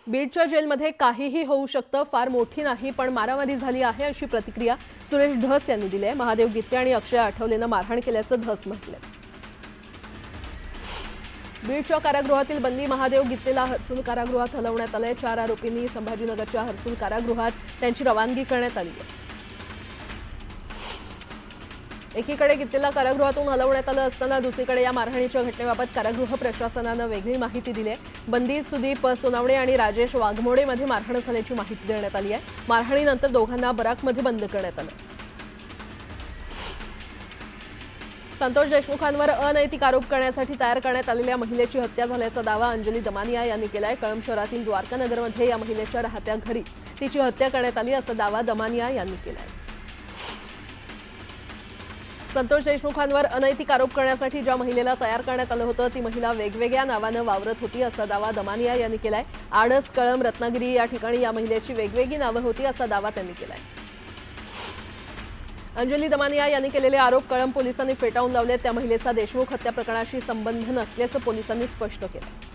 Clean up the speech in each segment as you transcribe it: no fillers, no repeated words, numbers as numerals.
बीडच्या जेलमध्ये काहीही होऊ शकतं, फार मोठी नाही पण मारामारी झाली आहे अशी प्रतिक्रिया सुरेश धस यांनी दिली आहे। महादेव गित्ते आणि अक्षय आठवलेनं मारहाण केल्याचं धस म्हटलंय। बीडच्या कारागृहातील बंदी महादेव गित्तेला हर्सुल कारागृहात हलवण्यात आलंय। 4 आरोपींनी संभाजीनगरच्या हर्सुल कारागृहात त्यांची रवानगी करण्यात आली आहे। एकीकडे गित्तेला कारागृहातून हलवण्यात आलं असताना दुसरीकडे या मारहाणीच्या घटनेबाबत कारागृह प्रशासनानं वेगळी माहिती दिली आहे। बंदी सुदीप सोनावणे आणि राजेश वाघमोडेमध्ये मारहाण झाल्याची माहिती देण्यात आली आहे। मारहाणीनंतर दोघांना बराकमध्ये बंद करण्यात आलं। संतोष देशमुखांवर अनैतिक आरोप करण्यासाठी तयार करण्यात आलेल्या महिलेची हत्या झाल्याचा दावा अंजली दमानिया यांनी केलाय। कळंब शहरातील द्वारकानगरमध्ये या महिलेच्या राहत्या घरी तिची हत्या करण्यात आली असा दावा दमानिया यांनी केलाय। संतोष देशमुखांवर अनैतिक आरोप करण्यासाठी ज्या महिलेला तयार करण्यात आलं होतं ती महिला वेगवेगळ्या नावानं वावरत होती असा दावा दमानिया यांनी केलाय। आडस, कळंब, रत्नागिरी या ठिकाणी या महिलेची वेगवेगळी नावं होती असा दावा त्यांनी केलाय। अंजली दमानिया यांनी केलेले आरोप कळंब पोलिसांनी फेटाळून लावले। त्या महिलेचा देशमुख हत्या प्रकरणाशी संबंध नसल्याचं पोलिसांनी स्पष्ट केलं।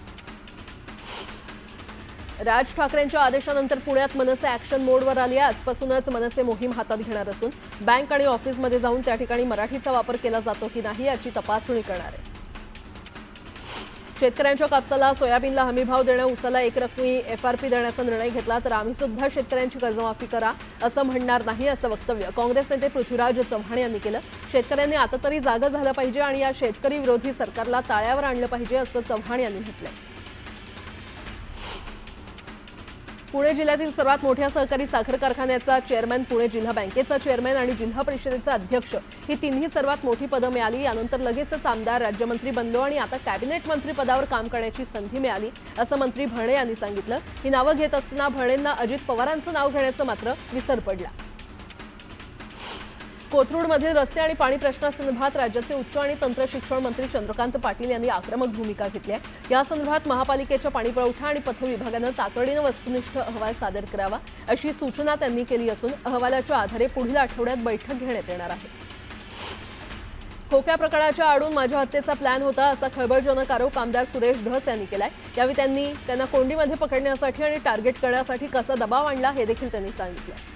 राज ठाकरेंच्या आदेशानंतर पुण्यात मनसे ॲक्शन मोडवर आली आहे। आजपासूनच मनसे मोहीम हातात घेणार असून बँक आणि ऑफिसमध्ये जाऊन त्या ठिकाणी मराठीचा वापर केला जातो की नाही याची तपासणी करणार आहे। शेतकऱ्यांच्या कापसाला, सोयाबीनला हमीभाव देणं, ऊसाला एकरकमी FRP देण्याचा निर्णय घेतला तर आम्ही सुद्धा शेतकऱ्यांची कर्जमाफी करा असं म्हणणार नाही असं वक्तव्य काँग्रेस नेते पृथ्वीराज चव्हाण यांनी केलं। शेतकऱ्यांनी आता तरी जागं झालं पाहिजे आणि या शेतकरी विरोधी सरकारला ताळ्यावर आणलं पाहिजे असं चव्हाण यांनी म्हटलंय। पुणे जिल्ह्यातील सर्वात मोठ्या सहकारी साखर कारखान्याचा चेअरमॅन, पुणे जिल्हा बँकेचा चेअरमॅन आणि जिल्हा परिषदेचा अध्यक्ष ही तिन्ही सर्वात मोठी पदं मिळाली। यानंतर लगेचच आमदार, राज्यमंत्री बनलो आणि आता कॅबिनेट मंत्री पदावर काम करण्याची संधी मिळाली असं मंत्री भरणे यांनी सांगितलं। ही नावं घेत असताना भरणेंना अजित पवारांचं नाव घेण्याचं मात्र विसर पडला। कोथरूडमधील रस्ते आणि पाणी प्रश्नासंदर्भात राज्याचे उच्च आणि तंत्र शिक्षण मंत्री चंद्रकांत पाटील यांनी आक्रमक भूमिका घेतली आहे। या संदर्भात महापालिकेच्या पाणीपुरवठा आणि पथ विभागानं तातडीनं वस्तुनिष्ठ अहवाल सादर करावा अशी सूचना त्यांनी केली असून अहवालाच्या आधारे पुढील आठवड्यात बैठक घेण्यात येणार आहे। खोक्या प्रकरणाच्या आडून माझ्या हत्येचा प्लॅन होता असा खळबळजनक आरोप आमदार सुरेश धस यांनी केलाय। यावेळी त्यांना कोंडीमध्ये पकडण्यासाठी आणि टार्गेट करण्यासाठी कसा दबाव आणला हे देखील त्यांनी सांगितलं।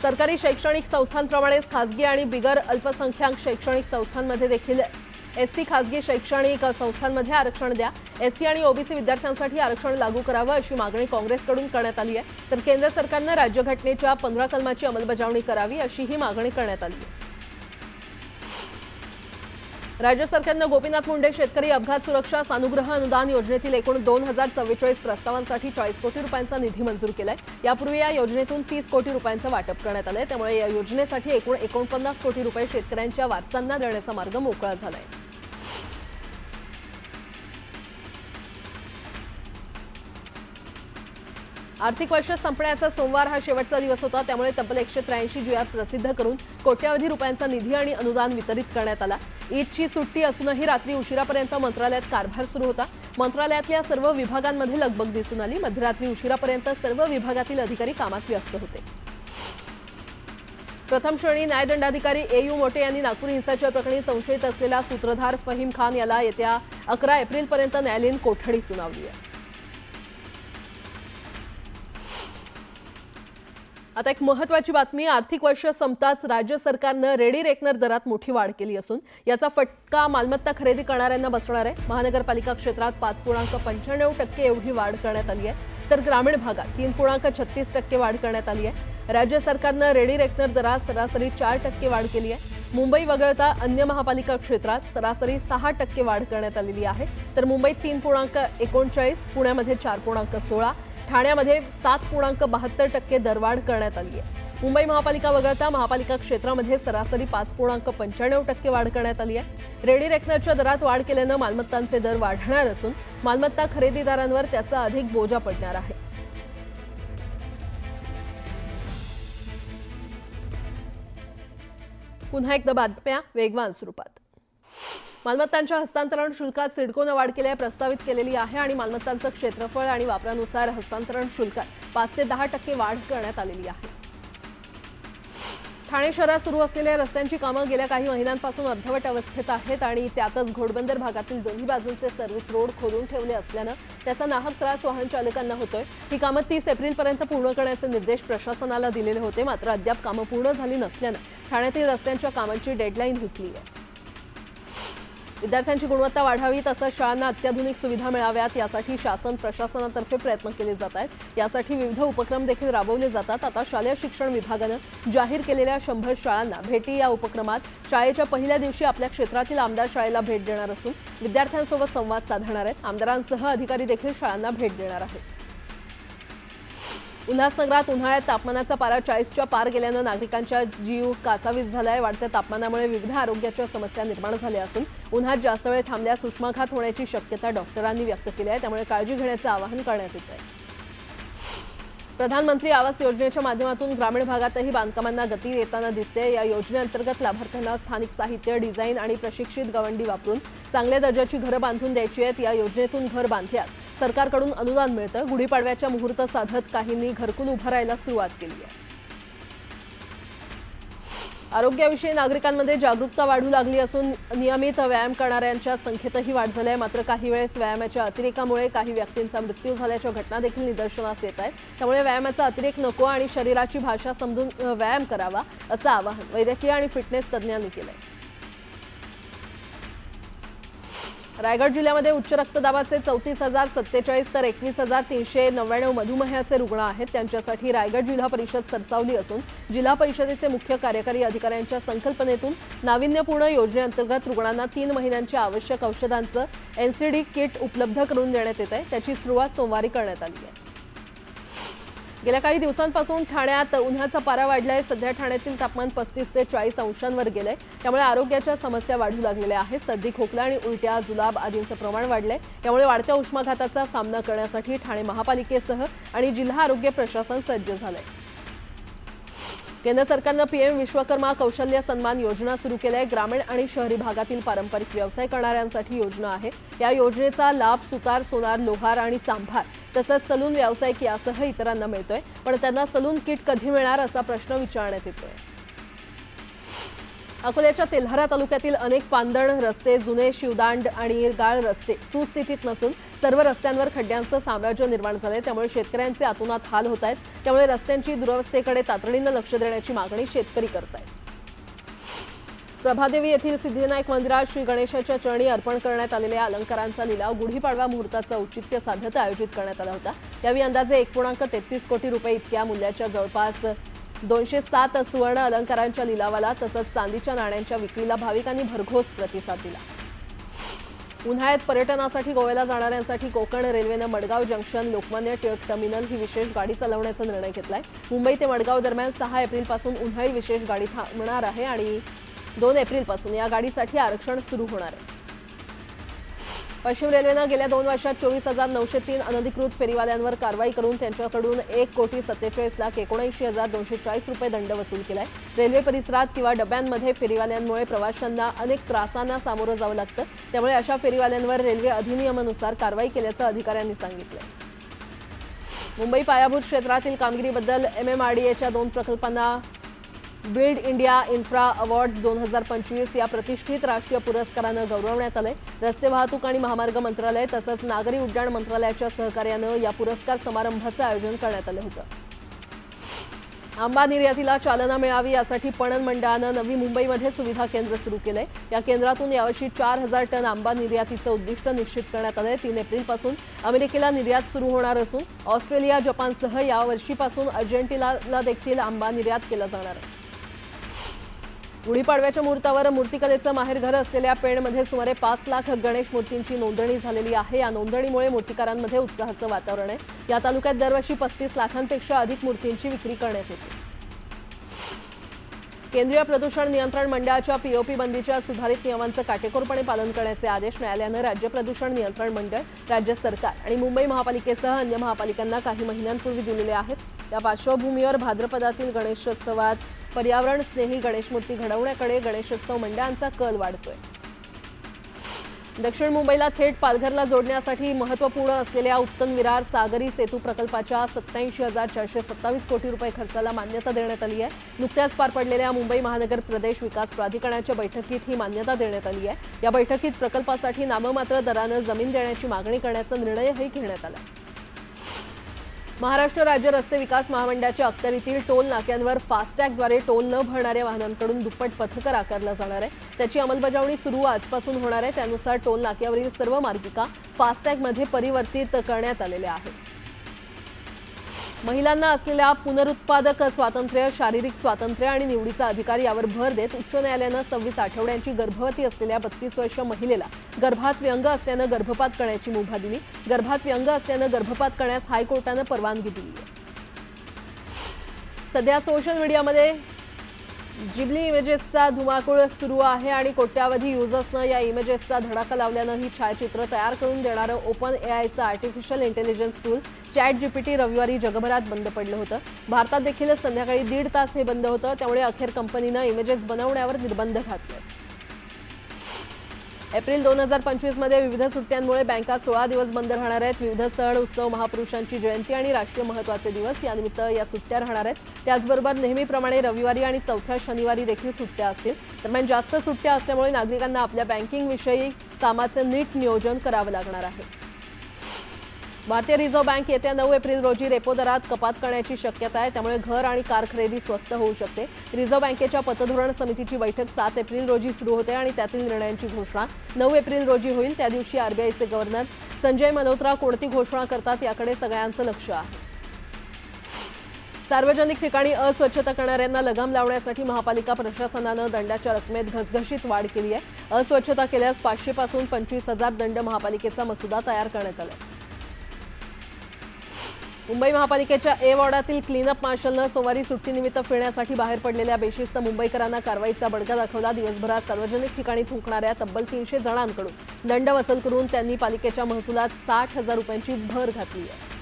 सरकारी शैक्षणिक संस्थांप्रमाणेच खासगी आणि बिगर अल्पसंख्याक शैक्षणिक संस्थांमध्ये देखील SC खासगी शैक्षणिक संस्थांमध्ये आरक्षण द्या। SC आणि OBC विद्यार्थ्यांसाठी आरक्षण लागू करावं अशी मागणी काँग्रेसकडून करण्यात आली आहे। तर केंद्र सरकारनं राज्यघटनेच्या 15 कलमाची अंमलबजावणी करावी अशीही मागणी करण्यात आली आहे। राज्य सरकारनं गोपीनाथ मुंडे शेतकरी अपघात सुरक्षा सानुग्रह अनुदान योजनेतील एकूण 2044 प्रस्तावांसाठी 40 कोटी रुपयांचा निधी मंजूर केलाय। यापूर्वी या योजनेतून 30 कोटी रुपयांचं वाटप करण्यात आलंय। त्यामुळे या योजनेसाठी एकूण 49 कोटी रुपये शेतकऱ्यांच्या वारसांना देण्याचा मार्ग मोकळा झालाय। आर्थिक वर्ष संपण्याचा सोमवार हा शेवटचा दिवस होता। त्यामुळे तब्बल 183 GR प्रसिद्ध करून कोट्यावधी रुपयांचा निधी आणि अनुदान वितरित करण्यात आला। ईदची सुट्टी असूनही रात्री उशिरापर्यंत मंत्रालयात कारभार सुरू होता। मंत्रालयातल्या सर्व विभागांमध्ये लगबग दिसून आली। मध्यरात्री उशिरापर्यंत सर्व विभागातील अधिकारी कामात व्यस्त होते। प्रथम श्रेणी न्यायदंडाधिकारी AU मोटे यांनी नागपूर हिंसाचार प्रकरणी संशयित असलेला सूत्रधार फहीम खान याला येत्या 11 एप्रिलपर्यंत न्यायालयीन कोठडी सुनावली आहे। आता एक महत्त्वाची बातमी, आर्थिक वर्ष संपताच राज्य सरकारनं रेडी रेकनर दरात मोठी वाढ केली असून याचा फटका मालमत्ता खरेदी करणाऱ्यांना बसणार आहे। महानगरपालिका क्षेत्रात 5.95% एवढी वाढ करण्यात आली आहे, तर ग्रामीण भागात 3.36% वाढ करण्यात आली आहे। राज्य सरकारनं रेडी रेकनर दरात सरासरी 4% वाढ केली आहे। मुंबई वगळता अन्य महापालिका क्षेत्रात सरासरी 6% वाढ करण्यात आलेली आहे, तर मुंबईत 3.39%, पुण्यामध्ये 4.16%, ठाण्यामध्ये 7.72% दरवाढ करण्यात आली आहे। मुंबई महापालिका वगळता महापालिका क्षेत्रामध्ये सरासरी 5.95% वाढ करण्यात आली आहे। रेडी रेकनरच्या दरात वाढ केल्यानं मालमत्तांचे दर वाढणार असून मालमत्ता खरेदीदारांवर त्याचा अधिक बोजा पडणार आहे। पुन्हा एकदा बातम्या वेगवान स्वरूपात। मालमत्तांच्या हस्तांतरण शुल्कात सिडकोनं वाढ केली आहे, प्रस्तावित केलेली आहे आणि मालमत्तांचं क्षेत्रफळ आणि वापरानुसार हस्तांतरण शुल्कात 5 ते 10% वाढ करण्यात आलेली आहे। ठाणे शहरात सुरू असलेल्या रस्त्यांची कामं गेल्या काही महिन्यांपासून अर्धवट अवस्थेत आहेत आणि त्यातच घोडबंदर भागातील दोन्ही बाजूंचे सर्व्हिस रोड खोदून ठेवले असल्यानं त्याचा नाहक त्रास वाहन चालकांना होतोय। ही कामं 30 एप्रिलपर्यंत पूर्ण करण्याचे निर्देश प्रशासनाला दिलेले होते, मात्र अद्याप कामं पूर्ण झाली नसल्यानं ठाण्यातील रस्त्यांच्या कामांची डेडलाईन हुकली आहे। विद्यार्थ्यांची गुणवत्ता वाढावी तसंच शाळांना अत्याधुनिक सुविधा मिळाव्यात यासाठी शासन प्रशासनातर्फे प्रयत्न केले जात आहेत। यासाठी विविध उपक्रम देखील राबवले जातात। आता शालेय शिक्षण विभागानं जाहीर केलेल्या 100 शाळांना भेटी या उपक्रमात शाळेच्या पहिल्या दिवशी आपल्या क्षेत्रातील आमदार शाळेला भेट देणार असून विद्यार्थ्यांसोबत संवाद साधणार आहेत। आमदारांसह अधिकारी देखील शाळांना भेट देणार आहेत। उल्हासनगरात उन्हाळ्यात तापमानाचा पारा 40च्या पार गेल्यानं नागरिकांच्या जीव कासावीस झालाय। वाढत्या तापमानामुळे विविध आरोग्याच्या समस्या निर्माण झाल्या असून उन्हात जास्त वेळ थांबल्यास उष्माघात होण्याची शक्यता डॉक्टरांनी व्यक्त केली आहे, त्यामुळे काळजी घेण्याचं आवाहन करण्यात येत आहे। प्रधानमंत्री आवास योजनेच्या माध्यमातून ग्रामीण भागातही बांधकामांना गती येताना दिसते। या योजनेअंतर्गत लाभार्थ्यांना स्थानिक साहित्य, डिझाईन आणि प्रशिक्षित गवंडी वापरून चांगल्या दर्जाची घरं बांधून द्यायची आहेत। या योजनेतून घर बांधल्यास सरकारकडून अनुदान मिळतं। गुढीपाडव्याच्या मुहूर्त साधत काहींनी घरकुल उभारायला सुरुवात केली आहे। आरोग्याविषयी नागरिकांमध्ये जागरूकता वाढू लागली असून नियमित व्यायाम करणाऱ्यांच्या संख्येतही वाढ झाली आहे। मात्र काही वेळेस व्यायामाच्या अतिरेकामुळे काही व्यक्तींचा मृत्यू झाल्याच्या घटना देखील निदर्शनास येत आहेत। त्यामुळे व्यायामाचा अतिरेक नको आणि शरीराची भाषा समजून व्यायाम करावा असं आवाहन वैद्यकीय आणि फिटनेस तज्ज्ञांनी केलं आहे। रायगड जिल्ह्यामध्ये उच्च रक्तदाबाचे 34,047 तर 21,399 मधुमेहाचे रुग्ण आहेत। त्यांच्यासाठी रायगड जिल्हा परिषद सरसावली असून जिल्हा परिषदेचे मुख्य कार्यकारी अधिकाऱ्यांच्या संकल्पनेतून नाविन्यपूर्ण योजनेअंतर्गत रुग्णांना 3 महिन्यांच्या आवश्यक औषधांचं NCD किट उपलब्ध करून देण्यात येत आहे। त्याची सुरुवात सोमवारी करण्यात आली आहे। गेल्या काही दिवसांपासून ठाण्यात उन्हाचा पारा वाढलाय। सध्या ठाण्यातील तापमान 35 ते 40 अंशांवर गेलंय, त्यामुळे आरोग्याच्या समस्या वाढू लागलेल्या आहेत। सर्दी, खोकला आणि उलट्या, जुलाब आदींचं प्रमाण वाढलंय। त्यामुळे वाढत्या उष्माघाताचा सामना करण्यासाठी ठाणे महापालिकेसह आणि जिल्हा आरोग्य प्रशासन सज्ज झालंय। केंद्र सरकारनं PM विश्वकर्मा कौशल्य सन्मान योजना सुरू केली आहे। ग्रामीण आणि शहरी भागातील पारंपरिक व्यवसाय करणाऱ्यांसाठी योजना आहे। या योजनेचा लाभ सुतार, सोनार, लोहार आणि चांभार तसंच सलून व्यावसायिक यासह इतरांना मिळतोय, पण त्यांना सलून किट कधी मिळणार असा प्रश्न विचारण्यात येतोय। अकोल्याच्या तेल्हारा तालुक्यातील अनेक पांदण रस्ते, जुने शिवदांड आणि गाळ रस्ते सुस्थितीत नसून सर्व रस्त्यांवर खड्ड्यांचं साम्राज्य निर्माण झालंय। त्यामुळे शेतकऱ्यांचे अतोनात हाल होत आहेत। त्यामुळे रस्त्यांची दुरवस्थेकडे तातडीनं लक्ष देण्याची मागणी शेतकरी करत आहेत। प्रभादेवी येथील सिद्धिविनायक मंदिरात श्री गणेशाच्या चरणी अर्पण करण्यात आलेल्या अलंकारांचा लिलाव गुढीपाडवा मुहूर्ताचं औचित्य साधत आयोजित करण्यात आला होता। यावेळी अंदाजे 1.33 कोटी रुपये इतक्या मूल्याच्या जवळपास 207 सुवर्ण अलंकारांच्या लिलावाला तसंच चांदीच्या नाण्यांच्या विक्रीला भाविकांनी भरघोस प्रतिसाद दिला। उन्हाळ्यात पर्यटनासाठी गोव्याला जाणाऱ्यांसाठी कोकण रेल्वेनं मडगाव जंक्शन लोकमान्य टिळक टर्मिनल ही विशेष गाडी चालवण्याचा निर्णय घेतलाय। मुंबई ते मडगाव दरम्यान 6 एप्रिलपासून उन्हाळी विशेष गाडी थांबणार आहे आणि 2 एप्रिलपासून या गाडीसाठी आरक्षण सुरू होणार आहे। पश्चिम रेल्वेनं गेल्या 2 वर्षात 24,903 अनधिकृत फेरीवाल्यांवर कारवाई करून त्यांच्याकडून 1,47,79,240 रुपये दंड वसूल केलाय। रेल्वे परिसरात किंवा डब्यांमध्ये फेरीवाल्यांमुळे प्रवाशांना अनेक त्रासांना सामोरं जावं लागतं, त्यामुळे अशा फेरीवाल्यांवर रेल्वे अधिनियमानुसार कारवाई केल्याचं अधिकाऱ्यांनी सांगितलं। मुंबई पायाभूत क्षेत्रातील कामगिरीबद्दल MMRDAच्या 2 प्रकल्पांना बिल्ड इंडिया इन्फ्रा अवॉर्ड्स 2025 या प्रतिष्ठित राष्ट्रीय पुरस्कारानं गौरवण्यात आलंय। रस्ते वाहतूक आणि महामार्ग मंत्रालय तसंच नागरी उड्डाण मंत्रालयाच्या सहकार्यानं या पुरस्कार समारंभाचं आयोजन करण्यात आलं होतं। आंबा निर्यातीला चालना मिळावी यासाठी पणन मंडळानं नवी मुंबईमध्ये सुविधा केंद्र सुरू केलंय। या केंद्रातून यावर्षी 4,000 टन आंबा निर्यातीचं उद्दिष्ट निश्चित करण्यात आलंय। 3 एप्रिलपासून अमेरिकेला निर्यात सुरू होणार असून ऑस्ट्रेलिया, जपानसह यावर्षीपासून अर्जेंटिनाला देखील आंबा निर्यात केला जाणार आहे। गुढीपाडव्याच्या मुहूर्तावर मूर्तिकलेचं माहेरघर असलेल्या पेणमध्ये सुमारे 5 लाख गणेश मूर्तींची नोंदणी झालेली आहे। या नोंदणीमुळे मूर्तिकारांमध्ये उत्साहाचं वातावरण आहे। या तालुक्यात दरवर्षी 35 लाखांपेक्षा अधिक मूर्तींची विक्री करण्यात येते। केंद्रीय प्रदूषण नियंत्रण मंडळाच्या POP बंदीच्या सुधारित नियमांचं काटेकोरपणे पालन करण्याचे आदेश न्यायालयानं राज्य प्रदूषण नियंत्रण मंडळ, राज्य सरकार आणि मुंबई महापालिकेसह अन्य महापालिकांना काही महिन्यांपूर्वी दिलेले आहेत। या पार्श्वभूमीवर भाद्रपदातील गणेशोत्सवात पर्यावरण स्नेही गणेशमूर्ती घडवण्याकडे गणेशोत्सव मंडळांचा कल वाढतोय। दक्षिण मुंबईला थेट पालघरला जोडण्यासाठी महत्त्वपूर्ण असलेल्या उत्तम विरार सागरी सेतू प्रकल्पाच्या 87,427 कोटी रुपये खर्चाला मान्यता देण्यात आली आहे. नुकत्याच पार पडलेल्या मुंबई महानगर प्रदेश विकास प्राधिकरणाच्या बैठकीत ही मान्यता देण्यात आली आहे. या बैठकीत प्रकल्पासाठी नाममात्र दरानं जमीन देण्याची मागणी करण्याचा निर्णयही घेण्यात आला. महाराष्ट्र राज्य रस्ते विकास महामंडळाच्या अखत्यारीतील टोल नाक्यांवर फास्टॅगद्वारे टोल न भरणाऱ्या वाहनांकडून दुप्पट पथकर आकारलं जाणार आहे. त्याची अंमलबजावणी सुरू आजपासून होणार आहे. त्यानुसार टोल नाक्यावरील सर्व मार्गिका फास्टॅगमध्ये परिवर्तित करण्यात आलेल्या आहेत. महिलांना असलेल्या पुनरुत्पादक स्वातंत्र्य, शारीरिक स्वातंत्र्य आणि निवडीचा अधिकार यावर भर देत उच्च न्यायालयानं 26 आठवड्यांची गर्भवती असलेल्या 32 वर्षीय महिलेला गर्भात व्यंग असल्यानं गर्भपात करण्याची मुभा दिली. गर्भात व्यंग असल्यानं गर्भपात करण्यास हायकोर्टानं परवानगी दिली आहे. सध्या सोशल मीडियामध्ये जिबली इमेजेसचा धुमाकूळ सुरू आहे आणि कोट्यावधी युजर्सनं या इमेजेसचा धडाका लावल्यानं ही छायाचित्र तयार करून देणारं ओपन एआयचं आर्टिफिशियल इंटेलिजन्स टूल ChatGPT रविवारी जगभरात बंद पडलं होतं. भारतात देखील संध्याकाळी 1.5 तास हे बंद होतं. त्यामुळे अखेर कंपनीनं इमेजेस बनवण्यावर निर्बंध घातले. एप्रिल 2025 मध्ये विविध सुट्ट्यांमुळे बँका 16 दिवस बंद राहणार आहेत. विविध सण, उत्सव, महापुरुषांची जयंती आणि राष्ट्रीय महत्त्वाचे दिवस यानिमित्त या सुट्ट्या राहणार आहेत. त्याचबरोबर नेहमीप्रमाणे रविवारी आणि चौथ्या शनिवारी देखील सुट्ट्या असतील. दरम्यान जास्त सुट्ट्या असल्यामुळे नागरिकांना आपल्या बँकिंगविषयी कामाचे नीट नियोजन करावं लागणार आहे. भारतीय रिझर्व्ह बँक येत्या 9 एप्रिल रोजी रेपो दरात कपात करण्याची शक्यता आहे. त्यामुळे घर आणि कार खरेदी स्वस्त होऊ शकते. रिझर्व्ह बँकेच्या पतधोरण समितीची बैठक 7 एप्रिल रोजी सुरू होते आणि त्यातील निर्णयांची घोषणा 9 एप्रिल रोजी होईल. त्या दिवशी आरबीआयचे गव्हर्नर संजय मल्होत्रा कोणती घोषणा करतात याकडे सगळ्यांचं लक्ष आहे. सार्वजनिक ठिकाणी अस्वच्छता करणाऱ्यांना लगाम लावण्यासाठी महापालिका प्रशासनानं दंडाच्या रकमेत घसघशीत वाढ केली आहे. अस्वच्छता केल्यास 500 पासून 25,000 दंड महापालिकेचा मसुदा तयार करण्यात आला. मुंबई महापालिकेच्या ए वॉर्डातील क्लीनअप मार्शलनं सोमवारी सुट्टीनिमित्त फिरण्यासाठी बाहेर पडलेल्या बेशिस्त मुंबईकरांना कारवाईचा बडगा दाखवला. दिवसभरात सार्वजनिक ठिकाणी थुंकणाऱ्या तब्बल 300 जणांकडून दंड वसूल करून त्यांनी पालिकेच्या महसुलात 60,000 रुपयांची भर घातली आहे.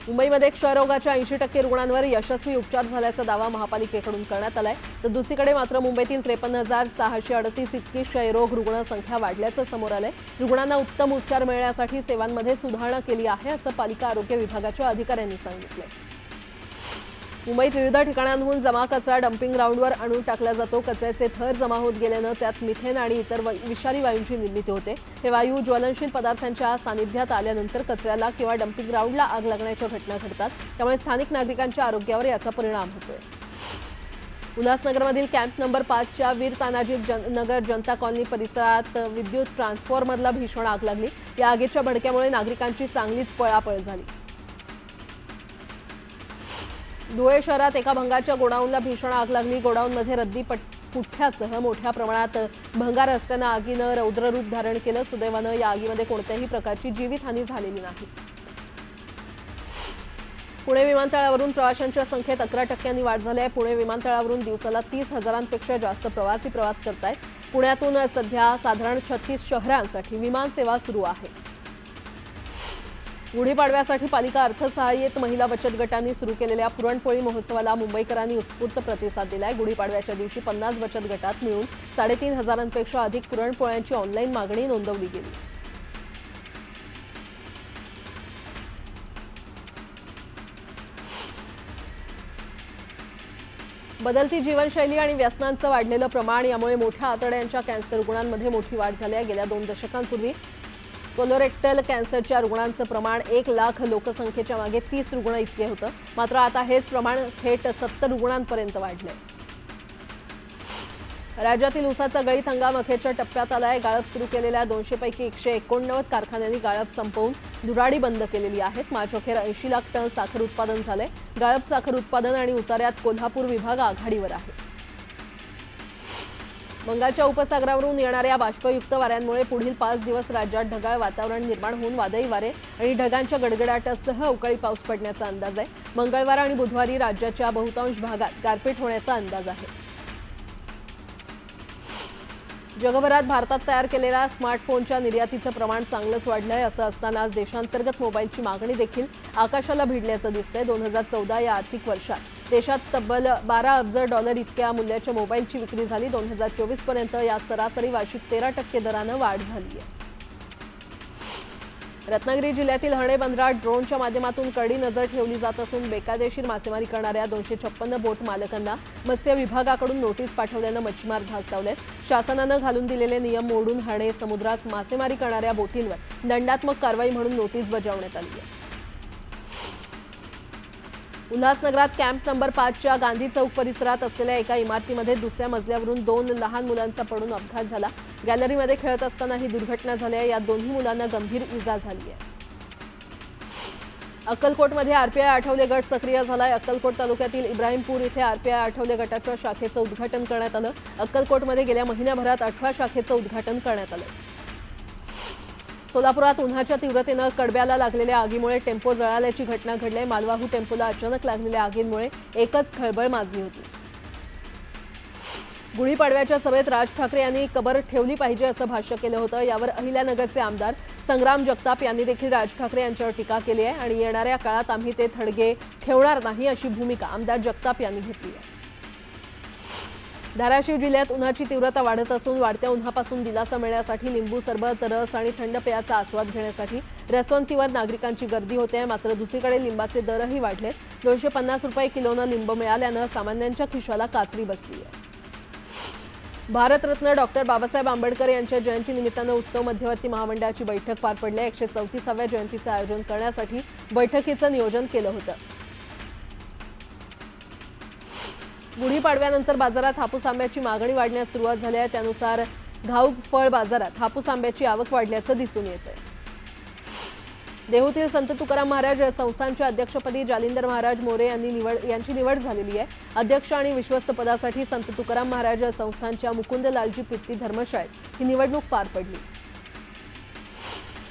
मुंबईमध्ये क्षयरोगाच्या 80% रुग्णांवर यशस्वी उपचार झाल्याचा दावा महापालिकेकडून करण्यात आलाय. तर दुसरीकडे मात्र मुंबईतील 53,638 इतकी क्षयरोग रुग्ण संख्या वाढल्याचं समोर आलंय. रुग्णांना उत्तम उपचार मिळण्यासाठी सेवांमध्ये सुधारणा केली आहे असं पालिका आरोग्य विभागाच्या अधिकाऱ्यांनी सांगितलंय. मुंबईत विविध ठिकाणांहून जमा कचरा डम्पिंग ग्राउंडवर आणून टाकला जातो. कचऱ्याचे थर जमा होत गेल्यानं त्यात मिथेन आणि इतर विषारी वायूंची निर्मिती होते. हे वायू ज्वलनशील पदार्थांच्या सानिध्यात आल्यानंतर कचऱ्याला किंवा डम्पिंग ग्राउंडला आग लागण्याच्या घटना घडतात. त्यामुळे स्थानिक नागरिकांच्या आरोग्यावर याचा परिणाम होतोय. उल्हासनगरमधील कॅम्प नंबर 5च्या वीर तानाजी नगर जनता कॉलनी परिसरात विद्युत ट्रान्सफॉर्मरला भीषण आग लागली. या आगीच्या भडक्यामुळे नागरिकांची चांगलीच पळापळ झाली. धुळे शहरात एका भंगाच्या गोडाऊनला भीषण आग लागली. गोडाऊनमध्ये रद्दी पुठ्ठ्यासह मोठ्या प्रमाणात भंगार असल्यानं आगीनं रौद्ररूप धारण केलं. सुदैवानं या आगीमध्ये कोणत्याही प्रकारची जीवितहानी झालेली नाही. पुणे विमानतळावरून प्रवाशांच्या संख्येत 11% वाढ झाली आहे. पुणे विमानतळावरून दिवसाला 30,000पेक्षा जास्त प्रवासी प्रवास करतायत. पुण्यातून सध्या साधारण 36 शहरांसाठी विमान सेवा सुरू आहे. गुढीपाडव्यासाठी पालिका अर्थसहाय्यित महिला बचत गटांनी सुरू केलेल्या पुरणपोळी महोत्सवाला मुंबईकरांनी उत्स्फूर्त प्रतिसाद दिलाय. गुढीपाडव्याच्या दिवशी 50 बचत गटात मिळून 3,500पेक्षा अधिक पुरणपोळ्यांची ऑनलाईन मागणी नोंदवली गेली. बदलती जीवनशैली आणि व्यसनांचं वाढलेलं प्रमाण यामुळे मोठ्या आतड्यांच्या कॅन्सर रुग्णांमध्ये मोठी वाढ झाली आहे. गेल्या 2 दशकांपूर्वी कोलोरेक्टल कॅन्सरच्या रुग्णांचं प्रमाण 1 लाख लोकसंख्येच्या मागे 30 रुग्ण इतके होतं. मात्र आता हेच प्रमाण थेट 70 रुग्णांपर्यंत वाढलंय. राज्यातील ऊसाचा गळीत हंगाम अखेरच्या टप्प्यात आलाय. गाळप सुरू केलेल्या 200 पैकी 189 कारखान्यांनी गाळप संपवून धुराडी बंद केलेली आहेत. मार्च अखेर 80 लाख टन साखर उत्पादन झालंय. गाळप साखर उत्पादन आणि उतार्यात कोल्हापूर विभाग आघाडीवर आहे. बंगालच्या उपसागरावरून येणाऱ्या बाष्पयुक्त वाऱ्यांमुळे पुढील 5 दिवस राज्यात ढगाळ वातावरण निर्माण होऊन वादळी वारे आणि ढगांच्या गडगडाटासह अवकाळी पाऊस पडण्याचा अंदाज आहे. मंगळवार आणि बुधवारी राज्याच्या बहुतांश भागात गारपीट होण्याचा अंदाज आहे. जगभरात भारतात तयार केलेल्या स्मार्टफोनच्या निर्यातीचं प्रमाण चांगलंच वाढलंय. असं असताना आज देशांतर्गत मोबाईलची मागणी देखील आकाशाला भिडल्याचं दिसतंय. 2014 या आर्थिक वर्षात देशात तब्बल $12 अब्ज इतक्या मूल्याच्या मोबाईलची विक्री झाली. 2024 पर्यंत या सरासरी वार्षिक 13% दरानं वाढ झाली आहे. रत्नागिरी जिल्ह्यातील हणे बंदरात ड्रोनच्या माध्यमातून कडी नजर ठेवली जात असून बेकायदेशीर मासेमारी करणाऱ्या 256 बोट मालकांना मत्स्य विभागाकडून नोटीस पाठवल्यानं मच्छीमार धास्तावलेत. शासनानं घालून दिलेले नियम मोडून हणे समुद्रात मासेमारी करणाऱ्या बोटींवर दंडात्मक कारवाई म्हणून नोटीस बजावण्यात आली आहे. उल्हासनगरात कॅम्प नंबर 5च्या गांधी चौक परिसरात असलेल्या एका इमारतीमध्ये दुसऱ्या मजल्यावरून 2 लहान मुलांचा पडून अपघात झाला. गॅलरीमध्ये खेळत असताना ही दुर्घटना झाली आहे. या दोन्ही मुलांना गंभीर इजा झाली आहे. अक्कलकोटमध्ये आरपीआय आठवले गट सक्रिय झालाय. अक्कलकोट तालुक्यातील इब्राहिमपूर इथे आरपीआय आठवले गटाच्या शाखेचं उद्घाटन करण्यात आलं. अक्कलकोटमध्ये गेल्या महिन्याभरात 18 शाखेचं उद्घाटन करण्यात आलं. सोलापुरात उन्हाच्या तीव्रतेनं कडब्याला लागलेल्या आगीमुळे टेम्पो जळाल्याची घटना घडली. मालवाहू टेम्पोला अचानक लागलेल्या आगींमुळे एकच खळबळ माजली होती. गुढीपाडव्याच्या सभेत राज ठाकरे यांनी कबर ठेवली पाहिजे असं भाष्य केलं होतं. यावर अहिल्यानगरचे आमदार संग्राम जगताप यांनी देखील राज ठाकरे यांच्यावर टीका केली आहे आणि येणाऱ्या काळात आम्ही ते थडगे ठेवणार नाही अशी भूमिका आमदार जगताप यांनी घेतली आहे. धाराशिव जिल्ह्यात उन्हाची तीव्रता वाढत असून वाढत्या उन्हापासून दिलासा मिळण्यासाठी लिंबू सरबत, रस आणि थंड पेयाचा आस्वाद घेण्यासाठी रसवंतीवर नागरिकांची गर्दी होते. मात्र दुसरीकडे लिंबाचे दरही वाढलेत. 250 रुपये किलोनं लिंब मिळाल्यानं सामान्यांच्या खिशाला कात्री बसली आहे. भारतरत्न डॉक्टर बाबासाहेब आंबेडकर यांच्या जयंतीनिमित्तानं उत्सव मध्यवर्ती महामंडळाची बैठक पार पडली. 134व्या जयंतीचं आयोजन करण्यासाठी बैठकीचं नियोजन केलं होतं. गुढीपाडव्यानंतर बाजारात हापूस आंब्याची मागणी वाढण्यास सुरुवात झाली आहे. त्यानुसार घाऊक फळ बाजारात हापूस आंब्याची आवक वाढल्याचं दिसून येतंय. देहूतील संत तुकाराम महाराज संस्थानच्या अध्यक्षपदी जालिंदर महाराज मोरे यांची निवड झालेली आहे. अध्यक्ष आणि विश्वस्त पदासाठी संत तुकाराम महाराज संस्थानच्या मुकुंदलालजी पित्ती धर्मशाळेत ही निवडणूक पार पडली.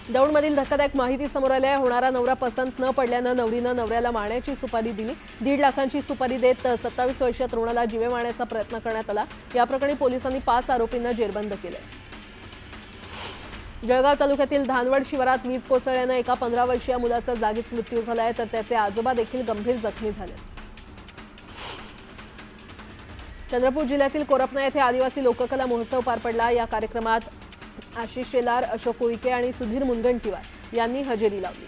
दौंडमधील धक्कादायक माहिती समोर आली आहे. होणारा नवरा पसंत न पडल्यानं नवरीनं नवऱ्याला मारण्याची सुपारी दिली. 1.5 लाखांची सुपारी देत 27 वर्षीय तरुणाला जीवे मारण्याचा प्रयत्न करण्यात आला. या प्रकरणी पोलिसांनी 5 आरोपींना जेरबंद केले. जळगाव तालुक्यातील धानवड शिवारात वीज कोसळल्यानं एका 15 वर्षीय मुलाचा जागीच मृत्यू झालाय तर त्याचे आजोबा देखील गंभीर जखमी झाले. चंद्रपूर जिल्ह्यातील कोरपना येथे आदिवासी लोककला महोत्सव पार पडला. या कार्यक्रमात आशिष शेलार, अशोक कोईके आणि सुधीर मुनगंटीवार यांनी हजेरी लावली.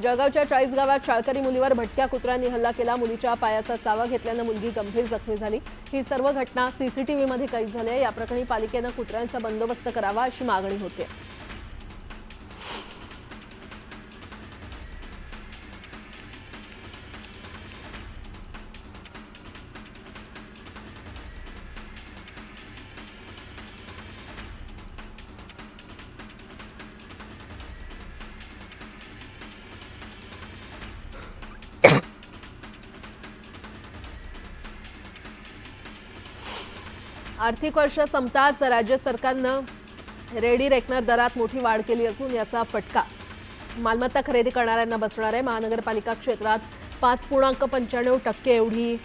जळगावच्या 40 गावात शाळकरी मुलीवर भटक्या कुत्र्यांनी हल्ला केला. मुलीच्या पायाचा चावा घेतल्यानं मुलगी गंभीर जखमी झाली. ही सर्व घटना सीसीटीव्हीमध्ये कैद झाली आहे. या प्रकरणी पालिकेनं कुत्र्यांचा बंदोबस्त करावा अशी मागणी होते. आर्थिक वर्ष संपताच राज्य सरकारनं रेडी रेकनर दरात मोठी वाढ केली असून याचा फटका मालमत्ता खरेदी करणाऱ्यांना बसणार आहे. महानगरपालिका क्षेत्रात 5.95% एवढी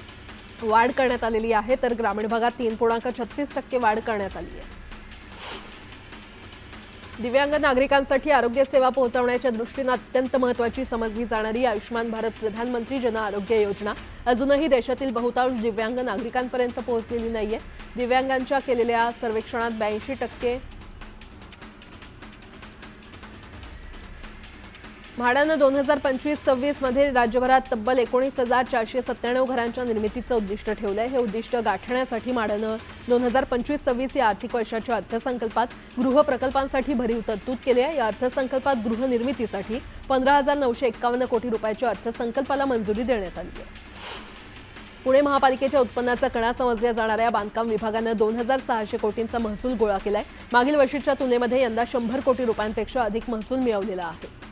वाढ करण्यात आलेली आहे तर ग्रामीण भागात 3.36% वाढ करण्यात आली आहे. दिव्यांग नागरिकांसाठी आरोग्य सेवा पोहोचवण्याच्या दृष्टीने अत्यंत महत्त्वाची समजली जाणारी आयुष्मान भारत प्रधानमंत्री जन आरोग्य योजना अजूनही देशातील बहुतांश दिव्यांग नागरिकांपर्यंत पोहोचलेली नाहीये. दिव्यांगांच्या केलेल्या सर्वेक्षणात 82% म्हाडानं 2025-26 मध्ये राज्यभरात तब्बल 19,497 घरांच्या निर्मितीचं उद्दिष्ट ठेवलंय. हे उद्दिष्ट गाठण्यासाठी म्हाडानं 2025-26 या आर्थिक वर्षाच्या अर्थसंकल्पात गृह प्रकल्पांसाठी भरीव तरतूद केली आहे. या अर्थसंकल्पात गृहनिर्मितीसाठी 15,951 कोटी रुपयाच्या अर्थसंकल्पाला मंजुरी देण्यात आली आहे. पुणे महापालिकेच्या उत्पन्नाचा कणा समजल्या जाणाऱ्या बांधकाम विभागानं 2,600 कोटींचा महसूल गोळा केलाय. मागील वर्षीच्या तुलनेमध्ये यंदा 100 कोटी रुपयांपेक्षा अधिक महसूल मिळवलेला आहे.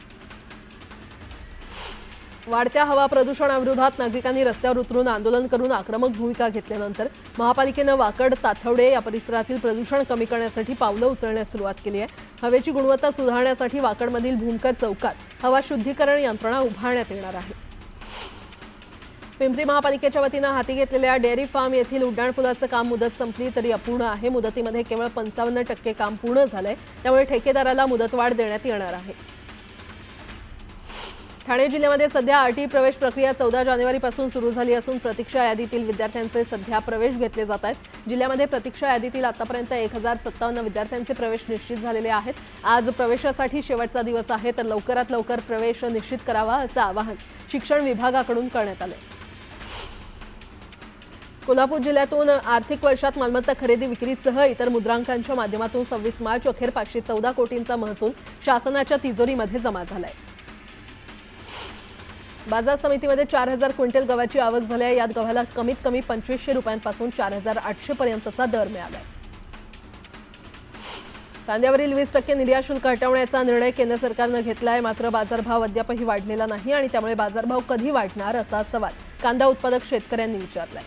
वाढत्या हवा प्रदूषणाविरोधात नागरिकांनी रस्त्यावर उतरून आंदोलन करून आक्रमक भूमिका घेतल्यानंतर महापालिकेनं वाकड, ताथवडे या परिसरातील प्रदूषण कमी करण्यासाठी पावलं उचलण्यास सुरुवात केली आहे. हवेची गुणवत्ता सुधारण्यासाठी वाकडमधील भूमकर चौकात हवा शुद्धीकरण यंत्रणा उभारण्यात येणार आहे. पिंपरी महापालिकेच्या वतीनं हाती घेतलेल्या डेअरी फार्म येथील उड्डाणपुलाचं काम मुदत संपली तरी अपूर्ण आहे. मुदतीमध्ये केवळ 55% काम पूर्ण झालंय. त्यामुळे ठेकेदाराला मुदतवाढ देण्यात येणार आहे. ठाणे जिल्ह्यामध्ये सध्या आरटी प्रवेश प्रक्रिया 14 जानेवारीपासून सुरू झाली असून प्रतीक्षा यादीतील विद्यार्थ्यांचे सध्या प्रवेश घेतले जात आहेत। जिल्ह्यामध्ये प्रतीक्षा यादीतील आतापर्यंत 1057 विद्यार्थ्यांचे प्रवेश निश्चित झालेले आहेत। आज प्रवेशासाठी शेवटचा दिवस आहे, तर लवकरात लवकर प्रवेश निश्चित करावा असं आवाहन शिक्षण विभागाकडून करण्यात आले। कोल्हापूर जिल्ह्यातून आर्थिक वर्षात मालमत्ता खरेदी विक्रीसह इतर मुद्रांकांच्या माध्यमातून 26 मार्च अखेर 514 कोटींचा महसूल शासनाच्या तिजोरीमध्ये जमा झालाय। बाजार समितीमध्ये 4000 क्विंटल गव्हाची आवक झाली आहे। यात गव्हाला कमीत कमी 2500 रुपयांपासून 4800 पर्यंतचा दर मिळाला आहे। कांद्यावरील 20% निर्यात शुल्क हटवण्याचा निर्णय केंद्र सरकारनं घेतला आहे, मात्र बाजारभाव अद्यापही वाढलेला नाही आणि त्यामुळे बाजारभाव कधी वाढणार असा सवाल कांदा उत्पादक शेतकऱ्यांनी विचारलाय।